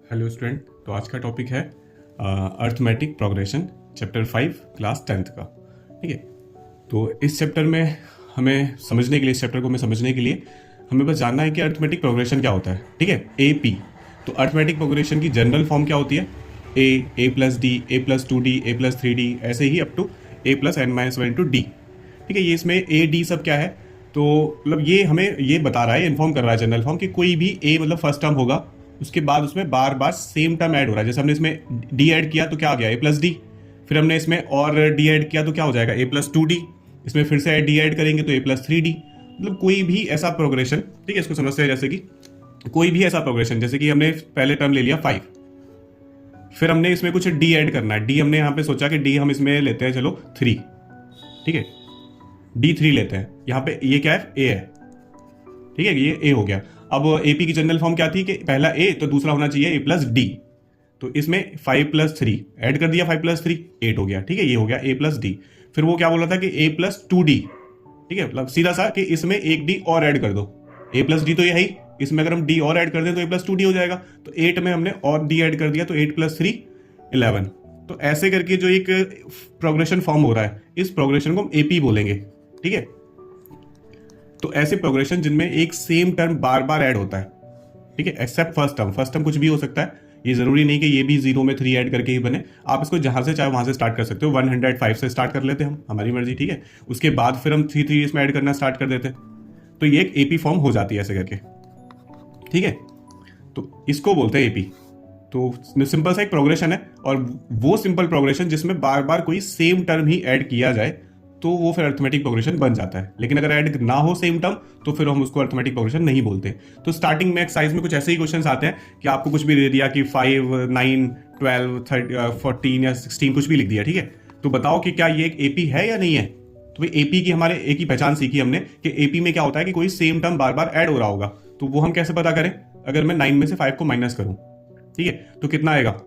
Hello student. तो आज का टॉपिक है arithmetic progression chapter 5 class 10th का। ठीक है, तो इस चैप्टर में हमें समझने के लिए, इस चैप्टर को हमें समझने के लिए हमें बस जानना है कि अर्थमेटिक प्रोग्रेशन क्या होता है। ठीक है, ए पी। तो अर्थमेटिक प्रोग्रेशन की जनरल फॉर्म क्या होती है? A plus D, A plus 2d, A plus 3d, ऐसे ही up to A plus N minus one into D. ठीक है, ये इसमें ए डी सब क्या है? तो मतलब ये हमें ये बता रहा है, इन्फॉर्म कर रहा है जनरल फॉर्म कि कोई भी ए मतलब फर्स्ट टर्म होगा, उसके बाद उसमें बार बार सेम टर्म ऐड हो रहा है। जैसे हमने इसमें डी ऐड किया तो क्या आ गया? ए प्लस डी। फिर हमने इसमें और डी ऐड किया तो क्या हो जाएगा? ए प्लस 2d। इसमें फिर से डी ऐड करेंगे तो ए प्लस 3d। मतलब कोई भी ऐसा प्रोग्रेशन, ठीक है, इसको समझते हैं जैसे कि कोई भी ऐसा प्रोग्रेशन, जैसे कि हमने पहले टर्म ले लिया 5, फिर हमने इसमें कुछ डी ऐड करना है। डी हमने यहाँ पे सोचा कि डी हम इसमें लेते हैं, चलो 3। ठीक है, D3 लेते हैं। यहाँ पे ये क्या है? ए है। ठीक है, ये ए हो गया। अब एपी की जनरल फॉर्म क्या थी कि पहला ए तो दूसरा होना चाहिए ए प्लस डी। तो इसमें 5 प्लस 3 ऐड कर दिया, 5 प्लस 3 8 हो गया। ठीक है, ये हो गया ए प्लस डी। फिर वो क्या बोला था कि ए प्लस 2d। ठीक है, मतलब सीधा सा कि इसमें एक डी और ऐड कर दो। ए प्लस डी तो ये है ही, इसमें अगर हम डी और ऐड कर दें तो ए प्लस 2d हो जाएगा। तो 8 में हमने और डी ऐड कर दिया तो 8 प्लस 3 11। तो ऐसे करके जो एक प्रोग्रेशन फॉर्म हो रहा है, इस प्रोग्रेशन को हम एपी बोलेंगे। ठीक है, तो ऐसे प्रोग्रेशन जिनमें एक सेम टर्म बार बार ऐड होता है। ठीक है, accept first term. First term कुछ भी हो सकता है, ये जरूरी नहीं कि ये भी 0 में 3 ऐड करके ही बने। आप इसको जहां से चाहे वहां से स्टार्ट कर सकते हो। 105 से स्टार्ट कर लेते हैं हम, हमारी मर्जी। ठीक है, उसके बाद फिर हम 3 इसमें ऐड करना स्टार्ट कर देते हैं, तो ये एक एपी फॉर्म हो जाती है ऐसे करके। ठीक है, तो इसको बोलते हैं एपी। तो सिंपल सा एक प्रोग्रेशन है, और वो सिंपल प्रोग्रेशन जिसमें बार बार कोई सेम टर्म ही ऐड किया जाए तो वो फिर अर्थमेटिक प्रोग्रेशन बन जाता है। लेकिन अगर ऐड ना हो सेम टर्म तो फिर हम उसको अर्थमेटिक प्रोग्रेशन नहीं बोलते। तो स्टार्टिंग में एक्सरसाइज में कुछ ऐसे ही क्वेश्चंस आते हैं कि आपको कुछ भी दे दिया कि 5 9 12 14 या 16 कुछ भी लिख दिया। ठीक है, तो बताओ कि क्या ये एक एपी है या नहीं है। तो भाई एपी की हमारे एक ही पहचान सीखी हमने कि एपी में क्या होता है कि कोई सेम टर्म बार बार ऐड हो रहा होगा। तो वो हम कैसे पता करें? अगर मैं 9 में से 5 को माइनस करूं, ठीक है, तो कितना आएगा?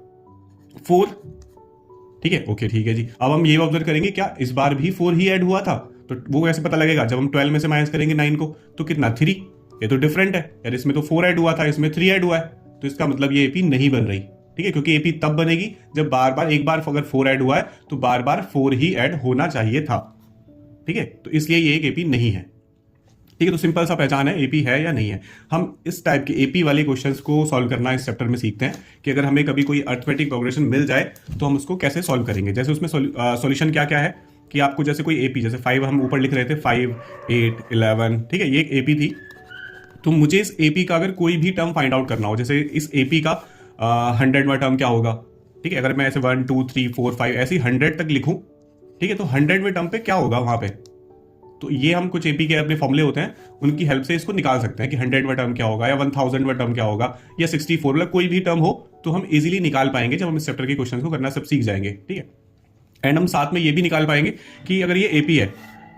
4। ठीक है, ओके, ठीक है जी। अब हम ये ऑब्जर्व करेंगे क्या इस बार भी 4 ही ऐड हुआ था? तो वो कैसे पता लगेगा? जब हम 12 में से माइनस करेंगे 9 को तो कितना? 3। ये तो डिफरेंट है यार, इसमें तो 4 ऐड हुआ था, इसमें 3 ऐड हुआ है। तो इसका मतलब ये एपी नहीं बन रही। ठीक है, क्योंकि एपी तब बनेगी जब बार बार, एक बार अगर 4 ऐड हुआ है तो बार बार 4 ही ऐड होना चाहिए था। ठीक है, तो इसलिए ये एक एपी नहीं है। ठीक है, तो सिंपल सा पहचान है एपी है या नहीं है। हम इस टाइप के एपी वाले क्वेश्चंस को सॉल्व करना इस चैप्टर में सीखते हैं कि अगर हमें कभी कोई अर्थमेटिक प्रोग्रेशन मिल जाए तो हम उसको कैसे सॉल्व करेंगे। जैसे उसमें सॉल्यूशन क्या क्या है कि आपको जैसे कोई एपी, जैसे 5 हम ऊपर लिख रहे थे, 5 8 11। ठीक है, ये एक एपी थी। तो मुझे इस एपी का अगर कोई भी टर्म फाइंड आउट करना हो, जैसे इस एपी का 100वां टर्म क्या होगा। ठीक है, अगर मैं ऐसे 1 2 3 4 5 ऐसे 100 तक लिखूं, ठीक है, तो 100वें टर्म पे क्या होगा वहां पे। तो ये हम कुछ एपी के अपने फॉर्मूले होते हैं, उनकी हेल्प से इसको निकाल सकते हैं कि 100वां टर्म क्या होगा, या 1000वां टर्म क्या होगा, या 64, मतलब कोई भी टर्म हो तो हम इजीली निकाल पाएंगे जब हम इस चैप्टर के क्वेश्चन को करना सब सीख जाएंगे। ठीक है, एंड हम साथ में ये भी निकाल पाएंगे कि अगर ये एपी है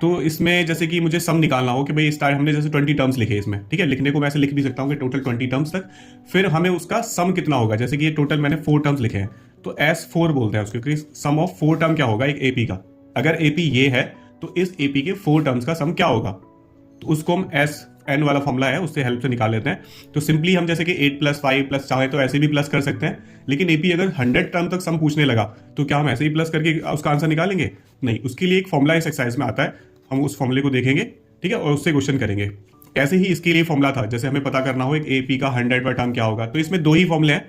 तो इसमें जैसे कि मुझे सम निकालना हो कि भाई स्टार्ट हमने जैसे 20 टर्म्स लिखे इसमें। ठीक है, लिखने को मैं ऐसे लिख भी सकता हूँ कि टोटल 20 टर्म्स तक, फिर हमें उसका सम कितना होगा। जैसे कि ये टोटल मैंने 4 टर्म्स लिखे हैं तो S4 बोलते हैं उसको, क्योंकि सम ऑफ 4 टर्म क्या होगा एक एपी का। अगर एपी ये है तो इस एपी के 4 टर्म्स का सम क्या होगा, तो उसको हम एस एन वाला फॉर्मूला है उससे हेल्प से निकाल लेते हैं। तो सिंपली हम जैसे कि 8 प्लस 5 प्लस चाहे तो ऐसे भी प्लस कर सकते हैं, लेकिन एपी अगर 100 टर्म तक सम पूछने लगा तो क्या हम ऐसे ही प्लस करके उसका आंसर निकालेंगे? नहीं, उसके लिए एक फॉर्मूला इस एक्सरसाइज में आता है, हम उस फॉर्मूले को देखेंगे। ठीक है, और उससे क्वेश्चन करेंगे। ऐसे ही इसके लिए फॉर्मूला था, जैसे हमें पता करना हो एक एपी का 100वां टर्म क्या होगा, तो इसमें 2 ही फॉर्मूले हैं।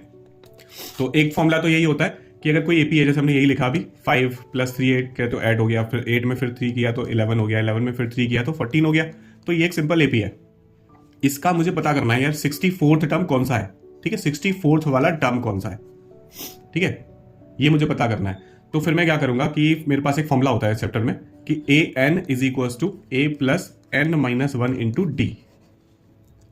तो एक फॉर्मूला तो यही होता है कि अगर कोई एपी है, जैसे हमने यही लिखा अभी 5 प्लस 3 8 किया तो ऐड हो गया, फिर 8 में फिर 3 किया तो 11 हो गया, 11 में फिर 3 किया तो 14 हो गया। तो ये एक सिंपल एपी है। इसका मुझे पता करना है यार 64th टर्म कौन सा है। ठीक है, 64th वाला टर्म कौन सा है। ठीक है, ये मुझे पता करना है। तो फिर मैं क्या करूंगा कि मेरे पास एक फॉर्मूला होता है इस चैप्टर में कि A N is equal to A plus N minus 1 into D.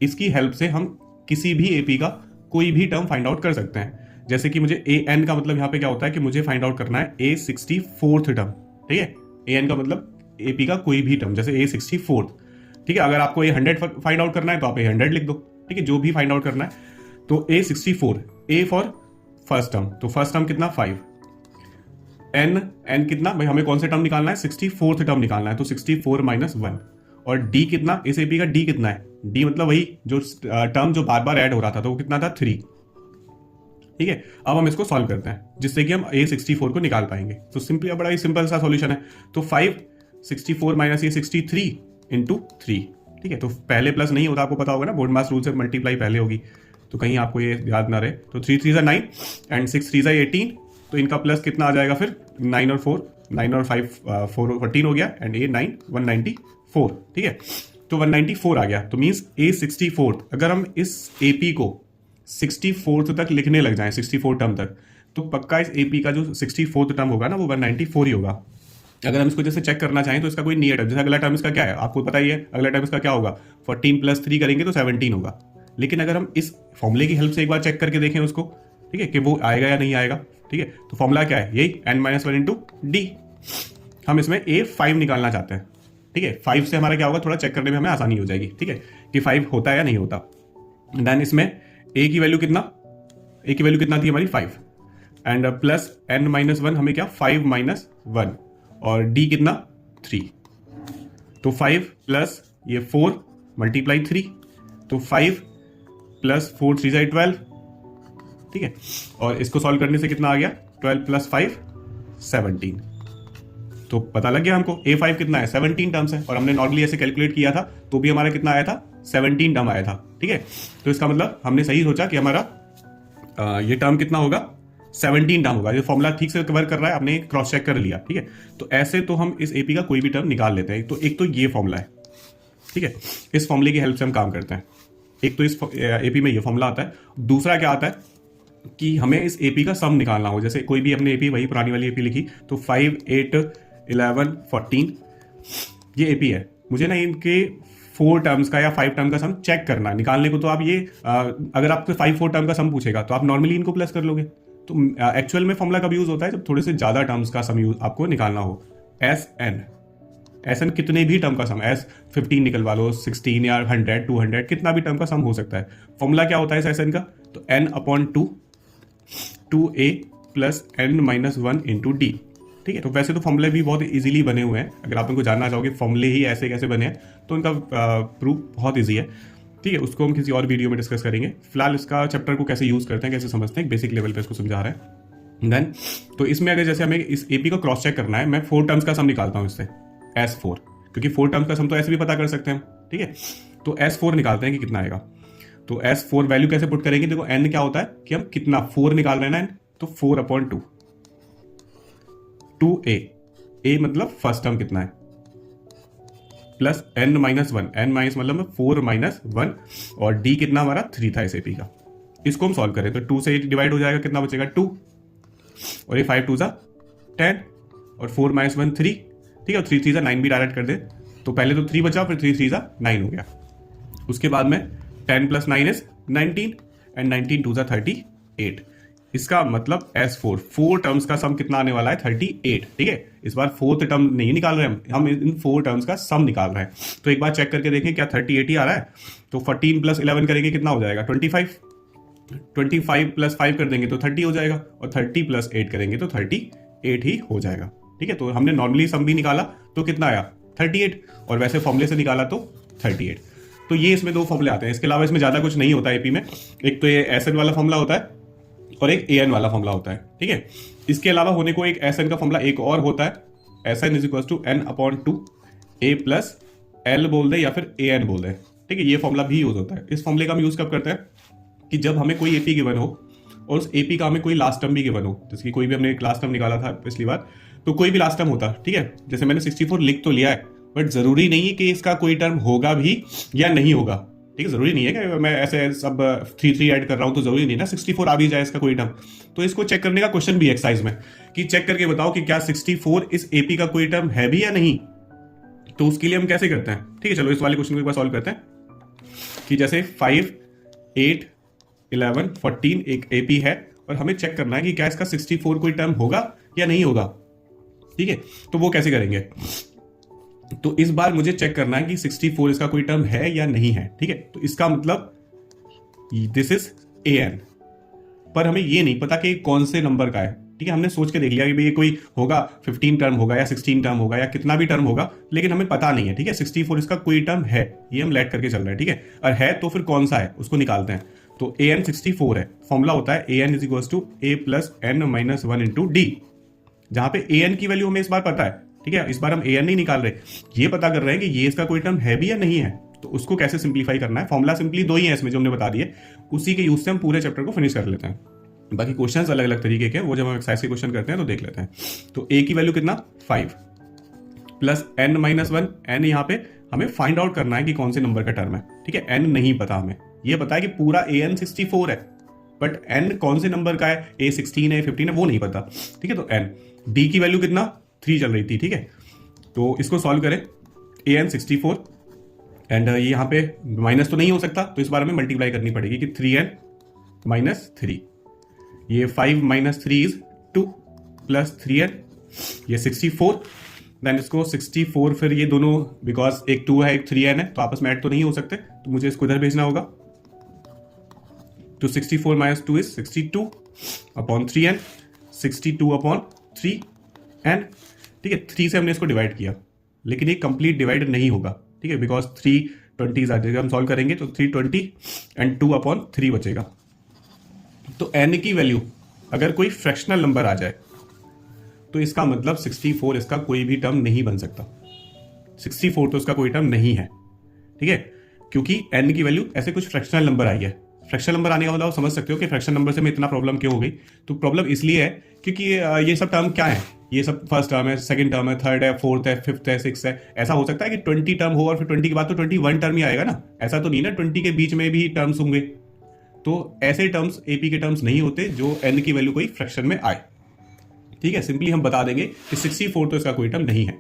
इसकी हेल्प से हम किसी भी एपी का कोई भी टर्म फाइंड आउट कर सकते हैं। जैसे कि मुझे ए एन का मतलब यहाँ पे क्या होता है कि मुझे फाइंड आउट करना है ए 64th टर्म। ठीक है, ए एन का मतलब एपी का कोई भी टर्म, जैसे ए 64th। ठीक है, अगर आपको ए 100 फाइंड आउट करना है तो आप ए 100 लिख दो। ठीक है, जो भी फाइंड आउट करना है। तो ए 64, ए फॉर फर्स्ट टर्म, तो फर्स्ट टर्म कितना 5, एन एन कितना, भाई हमें कौन सा टर्म निकालना है? 64th टर्म निकालना है, तो 64 माइनस 1। और डी कितना, इस एपी का डी कितना है? डी मतलब वही जो टर्म जो बार बार ऐड हो रहा था, तो वो कितना था? 3। ठीक है, अब हम इसको सॉल्व करते हैं जिससे कि हम A64 को निकाल पाएंगे। तो सिंपली बड़ा ही सिंपल सा सॉल्यूशन है। तो 564 माइनस ये 63 इंटू 3, ठीक है। तो पहले प्लस नहीं होता, आपको पता होगा ना, बोर्ड मास रूल से मल्टीप्लाई पहले होगी, तो कहीं आपको ये याद ना रहे। तो 3 3 9 एंड 6 3 18, तो इनका प्लस कितना आ जाएगा फिर 9 और 4, 9 और 5 4 14 हो गया, एंड A 9 194, ठीक है। तो 194 आ गया। तो मीन्स A64, अगर हम इस AP को 64th तक लिखने लग जाएं, 64 टर्म तक, तो पक्का इस AP का जो 64th टर्म होगा ना वो 194 ही होगा। अगर हम इसको जैसे चेक करना चाहें तो इसका कोई नहीं है टर्म, जैसे अगला टर्म इसका क्या है आपको पता ही है, अगला टर्म इसका क्या होगा, 14 + 3 करेंगे तो 17 होगा। लेकिन अगर हम इस फॉर्मूले की हेल्प से एक बार चेक करके देखें उसको, ठीक है, कि वो आएगा या नहीं आएगा, ठीक है। तो फॉर्मूला क्या है, यही n-1 इंटू डी। हम इसमें A5 निकालना चाहते हैं, ठीक है। 5 से हमारा क्या होगा, थोड़ा चेक करने में हमें आसानी हो जाएगी, ठीक है, कि 5 होता है या नहीं होता। देन इसमें A की वैल्यू कितना, A की वैल्यू कितना थी हमारी 5, एंड प्लस n-1 हमें क्या 5 - 1, और D कितना 3। तो 5 प्लस ये 4 मल्टीप्लाई 3, तो 5 + 4 3 = 12, ठीक है। और इसको सॉल्व करने से कितना आ गया, 12 + 5 17। तो पता लग गया हमको A5 कितना है, 17 टर्म्स है, और हमने नॉर्मली ऐसे कैलकुलेट किया था तो भी हमारा कितना आया था, 17 टर्म आया था, ठीक है। तो इसका मतलब हमने सही सोचा कि हमारा ये टर्म कितना होगा, 17 टर्म होगा। ये फॉर्मूला ठीक से कवर कर रहा है, आपने क्रॉस चेक कर लिया, ठीक है। तो ऐसे तो हम इस AP का कोई भी टर्म निकाल लेते हैं। तो एक तो ये फॉर्मूला है, ठीक है, इस फॉर्मूले की हेल्प से हम काम करते हैं। एक तो इस AP में ये फॉर्मूला आता है। दूसरा क्या आता है कि हमें इस AP का सम निकालना हो, जैसे कोई भी अपने AP, वही पुरानी वाली AP लिखी, तो 5 8 11 14 ये AP है। मुझे ना इनके 4 टर्म्स का या 5 टर्म का सम चेक करना है। निकालने को तो आप ये अगर आपको 5 4 टर्म का सम पूछेगा तो आप नॉर्मली इनको प्लस कर लोगे। तो एक्चुअल में फॉर्मूला कब यूज होता है, जब थोड़े से ज्यादा टर्म्स का सम आपको निकालना हो। SN कितने भी टर्म का सम, S15 निकलवा लो, 16 या 100 200 कितना भी टर्म का सम हो सकता है। फॉर्मूला क्या होता है SN का, तो n/2 2a + n-1 into D, ठीक है। तो वैसे तो फॉर्मूले भी बहुत इजीली बने हुए हैं, अगर आप उनको जानना चाहोगे फॉर्मूले ही ऐसे कैसे बने हैं तो उनका प्रूफ बहुत ईजी है, ठीक है। उसको हम किसी और वीडियो में डिस्कस करेंगे। फिलहाल इसका चैप्टर को कैसे यूज करते हैं, कैसे समझते हैं, बेसिक लेवल पे इसको समझा रहे हैं। देन तो इसमें अगर जैसे हमें इस AP को क्रॉस चेक करना है, मैं 4 टर्म्स का सम निकालता हूँ इससे, S4, क्योंकि 4 टर्म्स का सम तो ऐसे भी पता कर सकते हैं, ठीक है। तो S4 निकालते हैं कि कितना आएगा। तो S4 वैल्यू कैसे पुट करेंगे, देखो n क्या होता है कि हम कितना 4 निकाल रहे हैं ना, तो 4/2 2a मतलब फर्स्ट टर्म कितना है, प्लस n-1, n- मतलब 4 - 1, और d कितना हमारा 3 था इस AP का। इसको हम सॉल्व करें तो 2 से डिवाइड हो जाएगा, कितना बचेगा 2, और ये 5 2 10, और 4 - 1 3, ठीक है, और 3 3 9 भी डायरेक्ट कर दे, तो पहले तो 3 बचा, फिर 3 3 9 हो गया। उसके बाद में 10 + 9 = 19, एंड 19 2 38। इसका मतलब S4 4 टर्म्स का सम कितना आने वाला है, 38, ठीक है। इस बार 4th टर्म नहीं निकाल रहे हम इन 4 टर्म्स का सम निकाल रहे हैं। तो एक बार चेक करके देखें क्या 38 ही आ रहा है। तो 14 + 11 करेंगे कितना हो जाएगा, 25, 25 + 5 कर देंगे तो 30 हो जाएगा, और 30 + 8 करेंगे तो 38 ही हो जाएगा, ठीक है। तो हमने नॉर्मली सम भी निकाला तो कितना आया 38, और वैसे फॉर्मूले से निकाला तो 38। तो ये इसमें 2 फॉर्मूले आते हैं, इसके अलावा इसमें ज्यादा कुछ नहीं होता AP में। एक तो ये SN वाला फॉर्मूला होता है और एक AN वाला फॉर्मूला होता है, ठीक है। इसके अलावा होने को एक SN का फॉर्मूला एक और होता है, SN = n/2 a + l बोल दे या फिर AN बोल दे, ठीक है। ये फॉर्मूला भी यूज होता है। इस फॉर्मूले का हम यूज कब करते हैं कि जब हमें कोई AP गिवन हो और उस AP का हमें कोई लास्ट टर्म भी गिवन हो, जैसे कि कोई भी हमने एक लास्ट टर्म निकाला था पिछली बार, तो कोई भी लास्ट टर्म होता, ठीक है। जैसे मैंने 64 लिख तो लिया है, बट जरूरी नहीं है कि इसका कोई टर्म होगा भी या नहीं होगा, ठीक है। जरूरी नहीं है कि मैं ऐसे सब 3 3 ऐड कर रहा हूं तो जरूरी नहीं ना 64 आ भी जाए इसका कोई टर्म। तो इसको चेक करने का क्वेश्चन भी एक्सरसाइज में कि चेक करके बताओ कि क्या 64 इस AP का कोई टर्म है भी या नहीं। तो उसके लिए हम कैसे करते हैं, ठीक है। चलो इस वाले क्वेश्चन को एक बार सॉल्व करते हैं कि जैसे 5 8 11 14 एक AP है, और हमें चेक करना है कि क्या इसका 64 कोई टर्म होगा या नहीं होगा, ठीक है। तो वो कैसे करेंगे, तो इस बार मुझे चेक करना है कि 64 इसका कोई टर्म है या नहीं है, ठीक है। तो इसका मतलब दिस इज AN, पर हमें ये नहीं पता कि कौन से नंबर का है, ठीक है। हमने सोच के देख लिया कि भाई ये कोई होगा 15 टर्म होगा या 16 टर्म होगा या कितना भी टर्म होगा, लेकिन हमें पता नहीं है, ठीक है। 64 इसका कोई टर्म है, ये हम लेट करके चल रहे हैं, ठीक है। और है तो फिर कौन सा है उसको निकालते हैं। तो ए एन 64 है, फॉर्मूला होता है A N is equal to A plus N minus one into D, जहां पे ए एन की वैल्यू हमें इस बार पता है, ठीक है, इस बार हम ए एन नहीं निकाल रहे, ये पता कर रहे हैं कि ये इसका कोई टर्म है भी या नहीं है। तो उसको कैसे सिंप्लीफाई करना है, फॉर्मूला सिंपली दो ही है इसमें जो हमने बता दिए, उसी के यूज से हम पूरे चैप्टर को फिनिश कर लेते हैं। बाकी क्वेश्चंस अलग अलग तरीके के, वो जब हम एक्सरसाइज के क्वेश्चन करते हैं तो देख लेते हैं। तो ए की वैल्यू कितना 5 plus N minus one, N यहाँ पे हमें फाइंड आउट करना है कि कौन से नंबर का टर्म है, ठीक है, एन नहीं पता हमें, ये पता है कि पूरा ए एन 64 है, बट एन कौन से नंबर का है, ए 16 है 15 है वो नहीं पता, ठीक है। तो एन, डी की वैल्यू कितना 3 चल रही थी, ठीक है, तो इसको सॉल्व करें, ए एन 64 एंड ये यहाँ पे माइनस तो नहीं हो सकता, तो इस बार हमें मल्टीप्लाई करनी पड़ेगी कि 3n माइनस 3, ये 5 माइनस 3 इज 2 प्लस 3n, ये 64, देन इसको 64 फिर ये दोनों, बिकॉज एक 2 है एक 3n है तो आपस में ऐड तो नहीं हो सकते, तो मुझे इसको इधर भेजना होगा। तो 64 minus 2 is 62 upon 3n, 62 upon 3n, ठीक है। 3 से हमने इसको डिवाइड किया, लेकिन ये कंप्लीट डिवाइड नहीं होगा, ठीक है, बिकॉज 3 20 आ जाएगा, हम सॉल्व करेंगे तो 320 एंड 2 अपॉन 3 बचेगा। तो n की वैल्यू अगर कोई फ्रैक्शनल नंबर आ जाए तो इसका मतलब 64 इसका कोई भी टर्म नहीं बन सकता, 64 तो इसका कोई टर्म नहीं है, ठीक है, क्योंकि n की वैल्यू ऐसे कुछ फ्रैक्शनल नंबर आई है। फ्रैक्शनल नंबर आने का मतलब आप समझ सकते हो कि फ्रैक्शनल नंबर से हमें इतना प्रॉब्लम क्यों हो गई। तो प्रॉब्लम इसलिए है क्योंकि ये सब टर्म क्या है, ये सब फर्स्ट टर्म है, सेकंड टर्म है, थर्ड है, फोर्थ है, फिफ्थ है, सिक्स है। ऐसा हो सकता है कि 20 टर्म हो और फिर 20 के बाद तो 21 टर्म ही आएगा ना, ऐसा तो नहीं ना 20 के बीच में भी टर्म्स होंगे। तो ऐसे टर्म्स एपी के टर्म्स नहीं होते जो एन की वैल्यू कोई फ्रैक्शन में आए, ठीक है। सिंपली हम बता देंगे कि 64 तो इसका कोई टर्म नहीं है।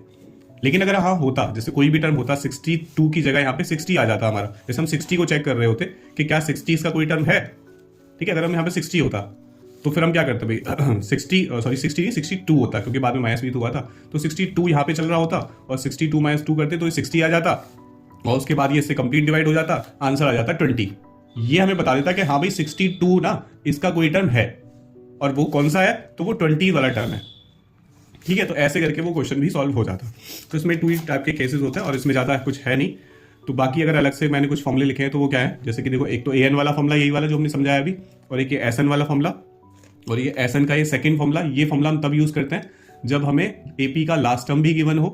लेकिन अगर हाँ होता, जैसे कोई भी टर्म होता, 62 की जगह यहाँ पे 60 आ जाता हमारा, जैसे हम 60 को चेक कर रहे होते कि क्या 60 इसका कोई टर्म है, ठीक है। अगर हम यहाँ पे 60 होता तो फिर हम क्या करते भाई 62 होता, क्योंकि बाद में माइनस भी तो हुआ था, तो 62 यहाँ पे चल रहा होता और 62 माइनस 2 करते तो ये 60 आ जाता और उसके बाद ये इससे कंप्लीट डिवाइड हो जाता, आंसर आ जाता 20। ये हमें बता देता कि हाँ भाई 62 ना इसका कोई टर्म है, और वो कौन सा है, तो वो 20 वाला टर्म है, ठीक है। तो ऐसे करके वो क्वेश्चन भी सॉल्व हो जाता। तो इसमें 2 टाइप के केसेस होते हैं और इसमें ज़्यादा कुछ है नहीं। तो बाकी अगर अलग से मैंने कुछ फॉर्मूले लिखे हैं तो वो क्या है, जैसे कि देखो एक तो एन वाला फॉर्मूला यही वाला जो हमने समझाया अभी, और एक ये एस एन वाला फॉर्मूला, और ये एस एन का ये सेकंड फॉर्मूला। ये फॉर्मूला हम तब यूज करते हैं जब हमें एपी का लास्ट टर्म भी गिवन हो,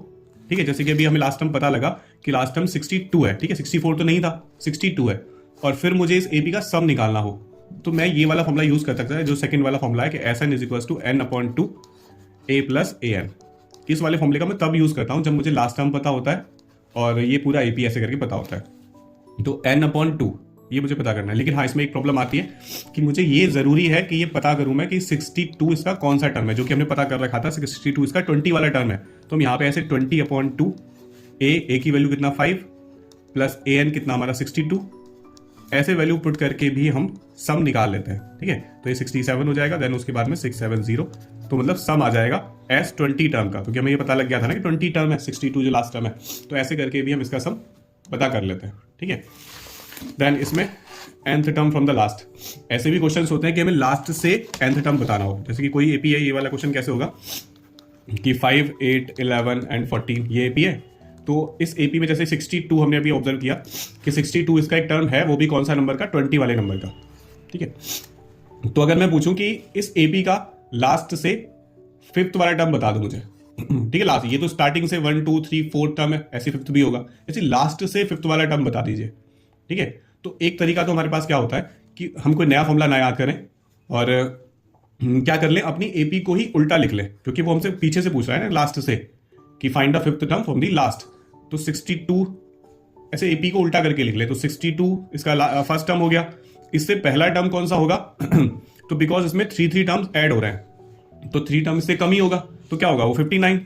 ठीक है। जैसे कि अभी हमें लास्ट टर्म पता लगा कि लास्ट टर्म 62 है, ठीक है, 64 तो नहीं था, 62 है, और फिर मुझे इस एपी का सम निकालना हो तो मैं ये वाला फॉर्मूला यूज कर सकता है जो सेकंड वाला फॉर्मूला है कि S N is equal to N upon 2 A plus A N. इस वाले फॉर्मूले का मैं तब यूज करता हूं जब मुझे लास्ट टर्म पता होता है और ये पूरा एपी ऐसे करके पता होता है। तो एन अपॉन 2 ये मुझे पता करना है, लेकिन हाँ इसमें एक प्रॉब्लम आती है कि मुझे ये जरूरी है कि ये पता करूं मैं कि 62 इसका कौन सा टर्म है, जो कि हमने पता कर रखा था 62 इसका 20 वाला टर्म है। तो हम यहाँ पे ऐसे 20 अपॉन 2 ए की वैल्यू कितना 5 प्लस ए एन कितना हमारा 62, ऐसे वैल्यू पुट करके भी हम सम निकाल लेते हैं, ठीक है। तो ये 67 हो जाएगा, देन उसके बाद में 670, तो मतलब सम आ जाएगा एस 20 टर्म का, क्योंकि हमें ये पता लग गया था ना कि 20 टर्म है, 62 जो लास्ट टर्म है। तो ऐसे करके भी हम इसका सम पता कर लेते हैं, ठीक है। देन इसमें nth term from the last, ऐसे भी क्वेश्चंस होते हैं कि हमें लास्ट से nth टर्म बताना हो। जैसे कि कोई एपी है, ये वाला क्वेश्चन कैसे होगा कि 5, 8, 11 एंड 14 ये एपी है। तो इस एपी में जैसे 62 हमने अभी ऑब्जर्व किया कि 62 इसका एक टर्म है, वो भी कौन सा नंबर का, 20 वाले नंबर का, ठीक है। तो अगर मैं पूछूं कि इस एपी का लास्ट से 5th वाला टर्म बता दो मुझे, ठीक है, लास्ट, ये तो स्टार्टिंग से 1, 2, 3, 4 टर्म है, ऐसे 5th भी होगा, ऐसे लास्ट से 5th वाला टर्म बता दीजिए, ठीक है। तो एक तरीका तो हमारे पास क्या होता है कि हम कोई नया फॉर्मूला ना याद करें और क्या कर लें, अपनी एपी को ही उल्टा लिख लें, क्योंकि वो हमसे पीछे से पूछ रहा है ना लास्ट से कि find the 5th term from the last. तो 62 ऐसे एपी को उल्टा करके लिख ले, तो 62 इसका फर्स्ट टर्म हो गया, इससे पहला टर्म कौन सा होगा तो बिकॉज इसमें 3 टर्म्स ऐड हो रहे हैं तो 3 टर्म से कम ही होगा, तो क्या होगा वो 59,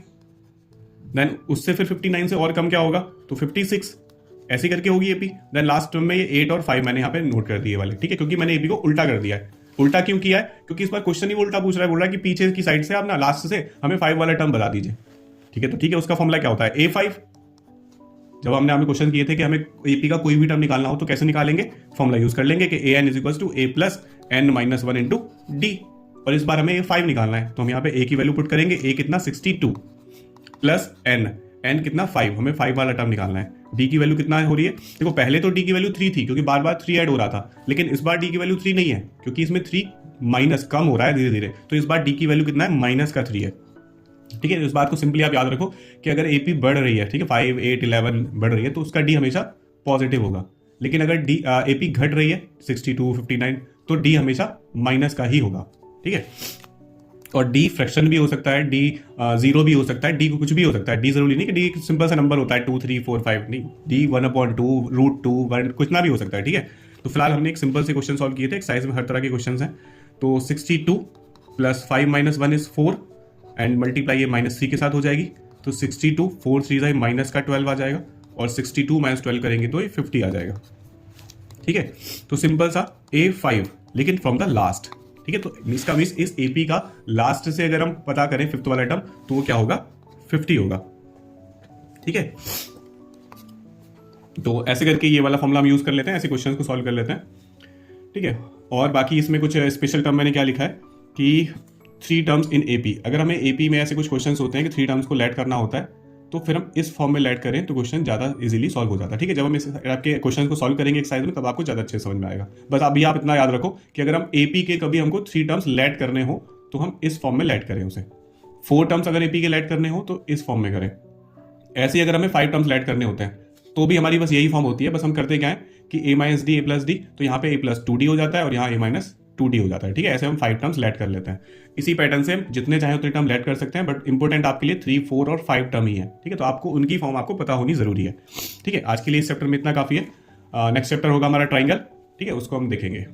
देन उससे फिर 59 से और कम क्या होगा तो 56, ऐसे करके होगी एपी। देन लास्ट टर्म में ये 8 और 5 मैंने यहाँ पे नोट कर दिए वाले, ठीक है, क्योंकि मैंने एपी को उल्टा कर दिया है। उल्टा क्यों किया है, क्योंकि इस बार क्वेश्चन ही वो उल्टा पूछ रहा है, बोल रहा है कि पीछे की साइड से आप ना लास्ट से हमें 5 वाला टर्म बता दीजिए, ठीक है। तो ठीक है, उसका फॉर्मूला क्या होता है A5। जब हमने हमें क्वेश्चन किए थे कि हमें एपी का कोई भी टर्म निकालना हो तो कैसे निकालेंगे, फॉर्मूला यूज कर लेंगे कि A N is equal to A plus N minus 1 into D, और इस बार हमें A5 निकालना है, तो हम यहाँ पे ए की वैल्यू पुट करेंगे, ए कितना 62 प्लस एन कितना 5, हमें 5 वाला टर्म निकालना है, डी की वैल्यू कितना हो रही है? देखो पहले तो डी की वैल्यू 3 थी क्योंकि बार बार 3 ऐड हो रहा था, लेकिन इस बार डी की वैल्यू 3 नहीं है क्योंकि इसमें 3 माइनस कम हो रहा है धीरे धीरे, तो इस बार डी की वैल्यू कितना है? माइनस का 3 है। ठीक है, इस बात को सिंपली आप याद रखो कि अगर एपी बढ़ रही है, ठीक है, 5, 8, 11 बढ़ रही है तो उसका डी हमेशा पॉजिटिव होगा, लेकिन अगर डी एपी घट रही है 62, 59 तो डी हमेशा माइनस का ही होगा। ठीक है, और डी फ्रैक्शन भी हो सकता है, डी जीरो भी हो सकता है, डी कुछ भी हो सकता है। डी जरूरी नहीं कि डी एक सिंपल सा नंबर होता है 2, 3, 4, 5, नहीं, डी 1/2 √2 1 कुछ ना भी हो सकता है। ठीक है, तो फिलहाल हमने एक सिंपल से क्वेश्चन सॉल्व किए थे, एक्सरसाइज में हर तरह के क्वेश्चन हैं। तो 62 + 5 - 1 इज 4 एंड मल्टीप्लाई ये -3 के साथ हो जाएगी, तो 62 4 3 जाए माइनस का 12 आ जाएगा, और 62 - 12 करेंगे तो ये 50 आ जाएगा। ठीक है, तो सिंपल सा A5 लेकिन फ्रॉम द लास्ट। ठीक है, तो इसका मीन्स इस एपी का लास्ट से अगर हम पता करें फिफ्थ वाला टर्म तो वो क्या होगा? 50 होगा। ठीक है, तो ऐसे करके ये वाला फॉर्मूला हम यूज कर लेते हैं, ऐसे क्वेश्चंस को सॉल्व कर लेते हैं। ठीक है, और बाकी इसमें कुछ स्पेशल टर्म मैंने क्या लिखा है कि 3 टर्म्स इन एपी। अगर हमें एपी में ऐसे कुछ क्वेश्चंस होते हैं कि 3 टर्म्स को लेट करना होता है तो फिर हम इस फॉर्म में लेट करें तो क्वेश्चन ज़्यादा इजीली सॉल्व हो जाता है। ठीक है, जब हम इस आपके क्वेश्चन को सॉल्व करेंगे एक्सरसाइज में तब आपको ज़्यादा अच्छे समझ में आएगा। बस अभी आप इतना याद रखो कि अगर हम एपी के कभी हमको 3 टर्म्स लेट करने हो तो हम इस फॉर्म में लेट करें उसे, 4 टर्म्स अगर एपी के लेट करने हो तो इस फॉर्म में करें। ऐसे ही अगर हमें 5 टर्म्स लेट करने होते हैं तो भी हमारी बस यही फॉर्म होती है, बस हम करते क्या है कि a - d a + d, तो यहाँ पे a + 2d हो जाता है और यहाँ a - 2d हो जाता है। ठीक है, ऐसे हम 5 टर्म्स लेट कर लेते हैं। इसी पैटर्न से हम जितने चाहे उतने टर्म लेट कर सकते हैं, बट इंपॉर्टेंट आपके लिए 3, 4 और 5 टर्म ही है। ठीक है, तो आपको उनकी फॉर्म आपको पता होनी जरूरी है। ठीक है, आज के लिए इस चैप्टर में इतना काफी है। नेक्स्ट चैप्टर होगा हमारा ट्राइंगल। ठीक है, उसको हम देखेंगे।